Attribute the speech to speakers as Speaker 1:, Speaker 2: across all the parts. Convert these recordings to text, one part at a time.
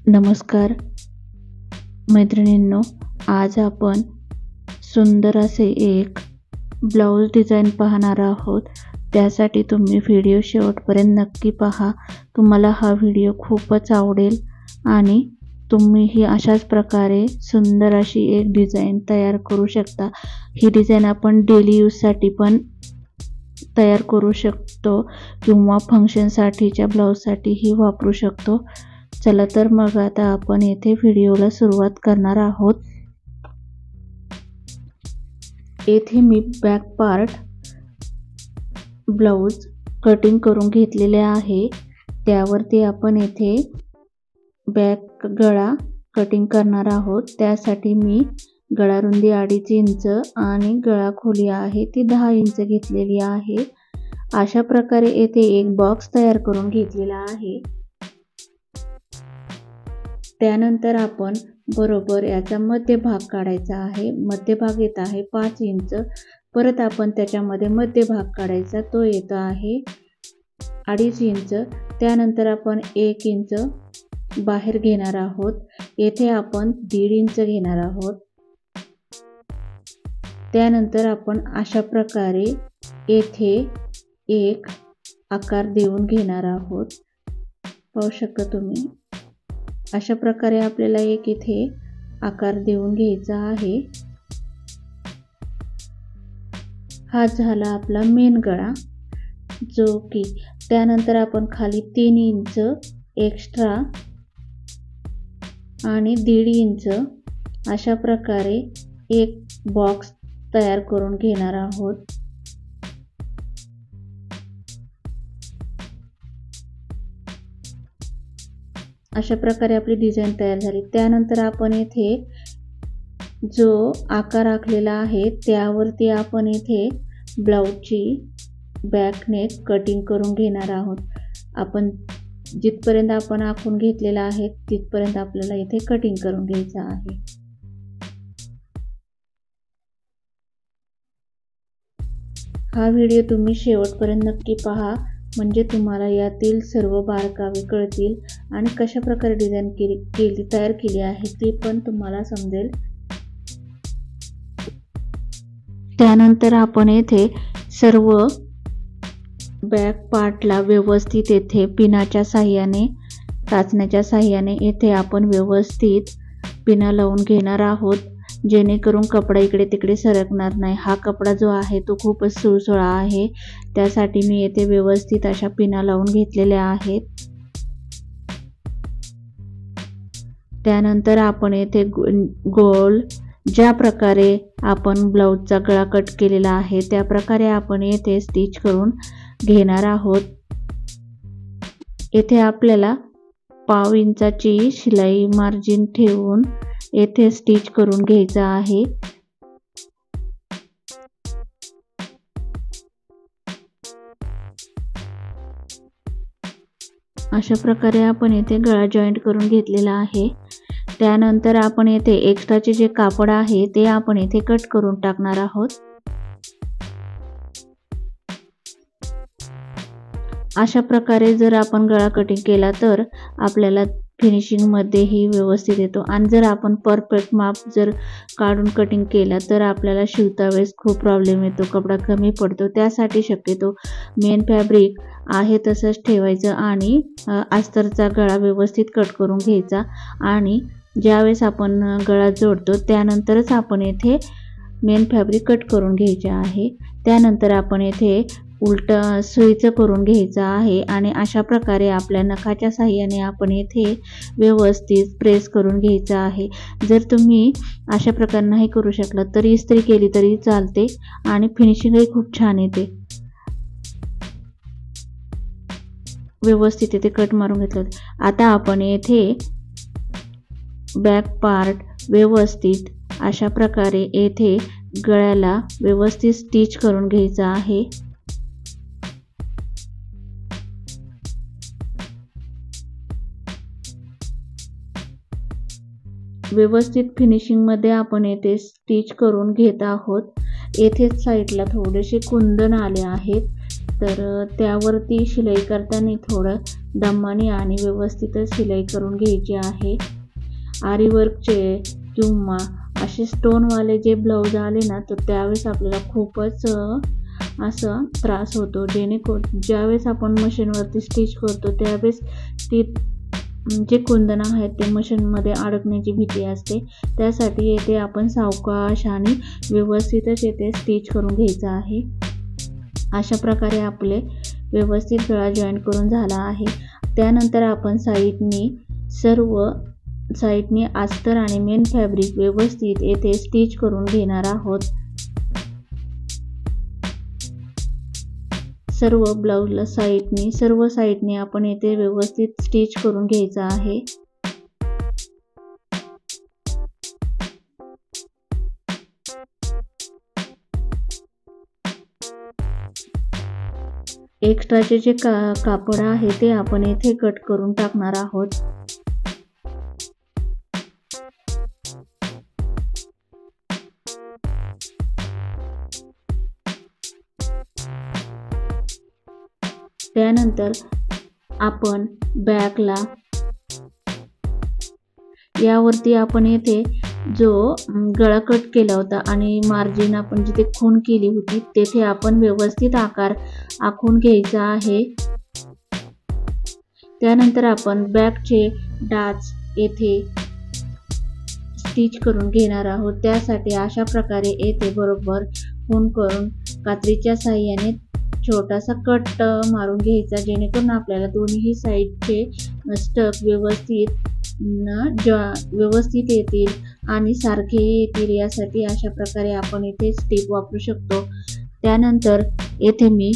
Speaker 1: नमस्कार मैत्रिणींनो, आज आपण सुंदर असे एक ब्लाऊज डिझाईन पाहणार आहोत। त्यासाठी तुम्ही व्हिडिओ शेवटपर्यंत नक्की पहा। तुम्हाला हा व्हिडिओ खूपच आवडेल आणि तुम्हीही अशाच प्रकारे सुंदर अशी एक डिझाईन तयार करू शकता। ही डिझाईन आपण डेली यूजसाठी पण तयार करू शकतो किंवा फंक्शनसाठीच्या ब्लाऊजसाठीही वापरू शकतो। चला तर मग आता आपण येथे व्हिडिओला सुरुवात करणार आहोत। येथे मी बॅक पार्ट ब्लाऊज कटिंग करून घेतलेले आहे। त्यावरती आपण येथे बॅक गळा कटिंग करणार आहोत। त्यासाठी मी गळा रुंदी 2.5 इंच आणि गळा खोली आहे ती 10 इंच घेतलेली आहे। अशा प्रकारे येथे एक बॉक्स तयार करून घेतलेला आहे। त्यानंतर आपण बरोबर याचा मध्यभाग काढायचा आहे। मध्यभाग येत आहे 5 इंच। परत आपण त्याच्यामध्ये मध्यभाग काढायचा, तो येत आहे 2.5 इंच। त्यानंतर आपण 1 इंच बाहेर घेणार आहोत। येथे आपण 1.5 इंच घेणार आहोत। त्यानंतर आपण अशा प्रकारे येथे एक आकार देऊन घेणार आहोत। पाहू शकता तुम्ही, अशा प्रकारे आपल्याला एक इथे आकार देऊन घ्यायचा आहे। हा झाला आपला मेन गळा, जो की त्यानंतर आपण खाली 3 इंच एक्स्ट्रा आणि 1.5 इंच अशा प्रकारे एक बॉक्स तयार करून घेणार आहोत। अशा प्रकारे आपली डिझाईन तयार झाली। त्यानंतर आपण येथे जो आकार आखलेला आहे त्यावरती आपण येथे ब्लाऊजची बॅक नेक कटिंग करून घेणार आहोत। आपण जिथपर्यंत आपण आखून घेतलेला आहे तिथपर्यंत आपल्याला इथे कटिंग करून घ्यायचं आहे। हा व्हिडिओ तुम्ही शेवटपर्यंत नक्की पहा, म्हणजे तुम्हाला यातील सर्व बारकावे कळतील आणि कशा प्रकारे डिझाईन तयार केली आहे ते पण तुम्हाला समजेल। त्यानंतर आपण येथे सर्व बॅक पार्टला व्यवस्थित येथे पिनाच्या साहाय्याने, टाचण्याच्या साहाय्याने येथे आपण व्यवस्थित पिना लावून घेणार आहोत, जेणेकरून कपडा इकडे तिकडे सरकणार नाही। हा कपडा जो आहे तो खूपच सुळसुळा आहे, त्यासाठी मी येथे व्यवस्थित अशा पिना लावून घेतलेल्या आहेत। त्यानंतर आपण येथे गोल ज्या प्रकारे आपण ब्लाऊजचा गळा कट केलेला आहे त्या प्रकारे आपण येथे स्टिच करून घेणार आहोत। येथे आपल्याला 1/2 इंचाची शिलाई मार्जिन ठेवून येथे स्टिच करून घ्यायचं आहे। अशा प्रकारे आपण येथे गळा जॉईंट करून घेतलेला आहे। त्यानंतर आपण येथे एक्स्ट्राचे जे कापड आहे ते आपण येथे कट करून टाकणार आहोत। अशा प्रकारे जर आपण गळा कटिंग केला तर आपल्याला फिनिशिंग मध्ये ही व्यवस्थित येतो, आणि जर आपण परफेक्ट माप जर काढून कटिंग केला तर आपल्याला शिवता वेळेस खूप प्रॉब्लेम येतो, कपडा कमी पडतो। त्यासाठी शक्यतो मेन फॅब्रिक आहे तसंच ठेवायचं आणि अस्तरचा गळा व्यवस्थित कट करून घ्यायचा, आणि ज्यावेळेस आपण गळा जोडतो त्यानंतरच आपण येथे मेन फॅब्रिक कट करून घ्यायचे आहे। त्यानंतर आपण येथे उलट सुईचं करून घ्यायचं आहे, आणि अशा प्रकारे आपल्या नखाच्या साहाय्याने आपण येथे व्यवस्थित प्रेस करून घ्यायचं आहे। जर तुम्ही अशा प्रकारे नाही करू शकला तरी इस्त्री केली तरी चालते आणि फिनिशिंगही खूप छान येते। व्यवस्थित इथे कट मारून घेतलं। आता आपण येथे बॅक पार्ट व्यवस्थित अशा प्रकारे येथे गळ्याला व्यवस्थित स्टिच करून घ्यायचं आहे। व्यवस्थित फिनिशिंग मध्ये आपण येथे स्टिच करून घेत आहोत। येथे साइडला थोडेसे कुंदन आले आहेत, तर त्यावरती शिलाई करताना थोडं दमाने आणि व्यवस्थित शिलाई करून घ्यायची आहे. आरी वर्कचे किंवा असे स्टोनवाले जे ब्लाऊज आले ना, तर त्यावेळेस आपल्याला खूपच असा त्रास होतो. ज्यावेळेस आपण मशीनवरती स्टिच करतो त्यावेळेस ती जे कुंदन आहेत ते मशीनमध्ये अडकण्याची भीती असते. त्यासाठी येथे आपण सावकाश आणि व्यवस्थितच येथे स्टिच करून घ्यायचं आहे. अशा प्रकारे आपले व्यवस्थित गळा जॉईंट करून झाला आहे. त्यानंतर आपण साईडनी अस्तर आणि मेन फॅब्रिक व्यवस्थित येथे स्टिच करून घेणार आहोत. सर्व ब्लाऊजला सर्व साईडनी आपण येथे व्यवस्थित स्टिच करून घ्यायचं आहे. एक्स्ट्राचे जे कापड आहे ते आपण येथे कट करून टाकणार आहोत. त्यानंतर आपण बॅकला यावरती आपण येथे जो गळा कट केला होता आणि मार्जिन आपण जिथे खूण केली होती तेथे आपण व्यवस्थित आकार आखून घ्यायचा आहे. त्यानंतर आपण बॅकचे डाच येथे स्टिच करून घेणार आहोत. त्यासाठी अशा प्रकारे येथे बरोबर खूण करून कात्रीच्या साहाय्याने छोटासा कट मारून घ्यायचा, जेणेकरून आपल्याला दोन्ही साईडचे स्टक व्यवस्थित येतील आणि सारखे येतील यासाठी अशा प्रकारे आपण इथे स्टिक वापरू शकतो. त्यानंतर येथे मी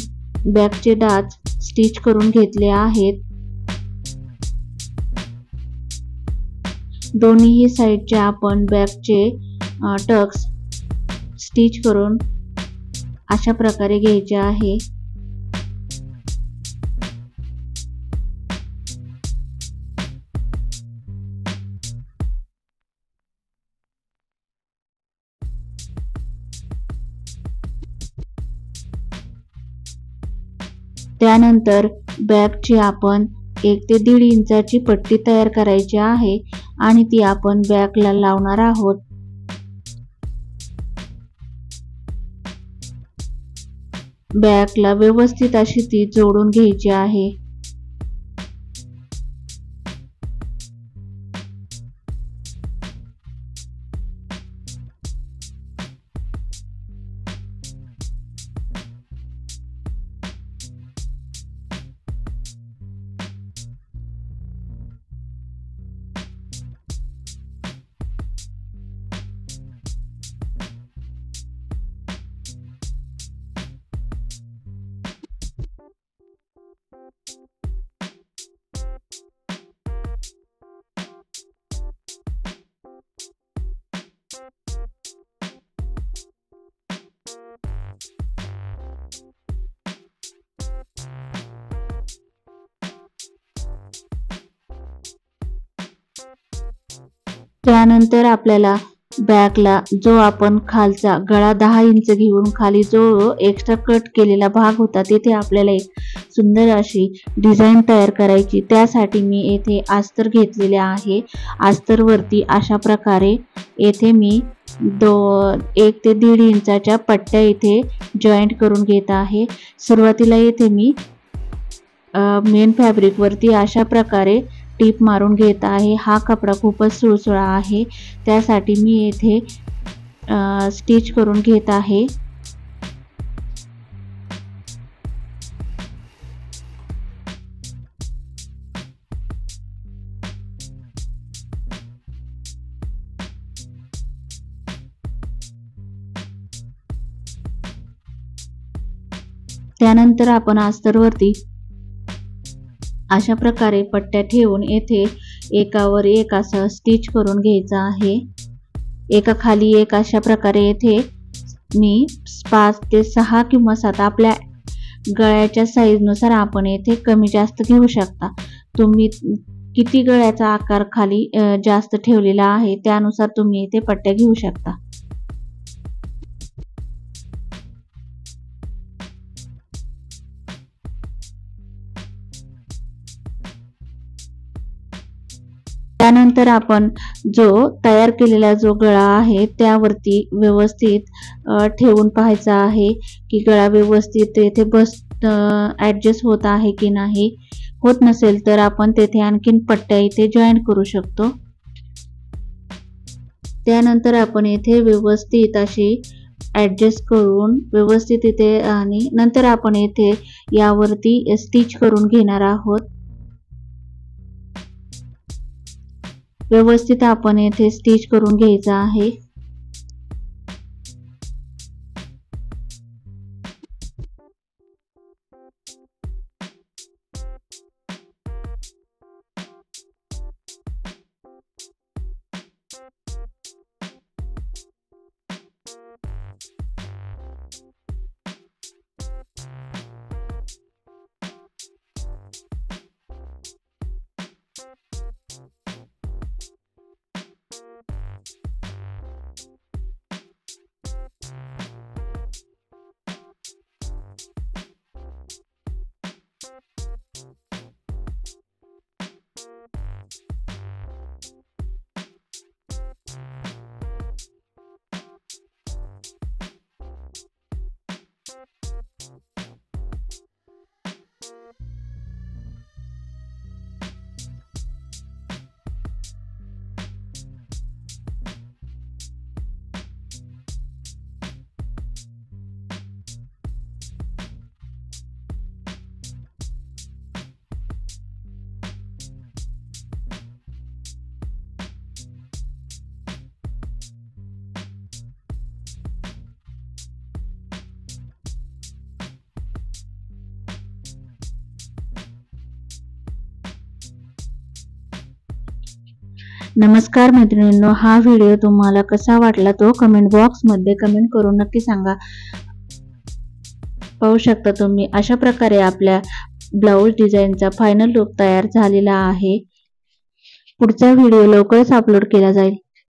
Speaker 1: बॅकचे डाच स्टिच करून घेतले आहेत. दोन्ही साईडचे आपण बॅकचे टक्स स्टिच करून अशा प्रकारे घ्यायचे आहे. त्यानंतर बॅकची आपण 1 ते 1.5 इंचाची पट्टी तयार करायची आहे आणि ती आपण बॅकला लावणार आहोत. बॅकला व्यवस्थित अशी ती जोडून घ्यायची आहे. त्यानंतर आपल्याला बॅकला जो आपण खालचा गळा 10 इंच घेऊन खाली जो एक्स्ट्रा कट केलेला भाग होता तिथे आपल्याला एक सुंदर अशी डिझाईन तयार करायची. त्यासाठी मी येथे अस्तर घेतलेले आहे. अस्तरवरती अशा प्रकारे येथे मी 1 ते 1.5 इंचाच्या पट्ट्या इथे जॉईंट करून घेत आहे. सुरुवातीला येथे मी मेन फॅब्रिक वरती अशा प्रकारे टीप मारून घेत आहे. हा कपडा खूपच सुळसुळा आहे, त्यासाठी मी येथे स्टिच करून घेत आहे. त्यानंतर आपण अस्तरवरती अशा प्रकारे पट्ट्या ठेवून येथे एकावर एक असं स्टिच करून घ्यायचं आहे. एका खाली एक अशा प्रकारे येथे मी 5 ते 6 किंवा 7 आपल्या गळ्याच्या साईजनुसार आपण येथे कमी जास्त घेऊ शकता. तुम्ही किती गळ्याचा आकार खाली जास्त ठेवलेला आहे त्यानुसार तुम्ही येथे पट्ट्या घेऊ शकता. त्यानंतर आपण जो तयार केलेला जो गळा आहे त्यावरती व्यवस्थित ठेवून पाहायचा आहे की गळा व्यवस्थित येथे ऍडजस्ट होत आहे की नाही. होत नसेल तर आपण तेथे आणखीन पट्ट्या इथे जॉईन करू शकतो. त्यानंतर आपण इथे व्यवस्थित अशी ऍडजस्ट करून व्यवस्थित इथे आणि नंतर आपण इथे यावरती स्टिच करून घेणार आहोत. व्यवस्थित आपण येथे स्टिच करून घ्यायचा आहे. नमस्कार मैत्रिणींनो, हा व्हिडिओ तुम्हाला कसा वाटला तो कमेंट बॉक्स मध्ये कमेंट करून नक्की सांगा. पाहू शकता तुम्ही अशा प्रकारे आपल्या ब्लाउज डिझाईनचा फायनल लुक तयार झालेला आहे. पुढचा व्हिडिओ लवकरच अपलोड केला जाईल.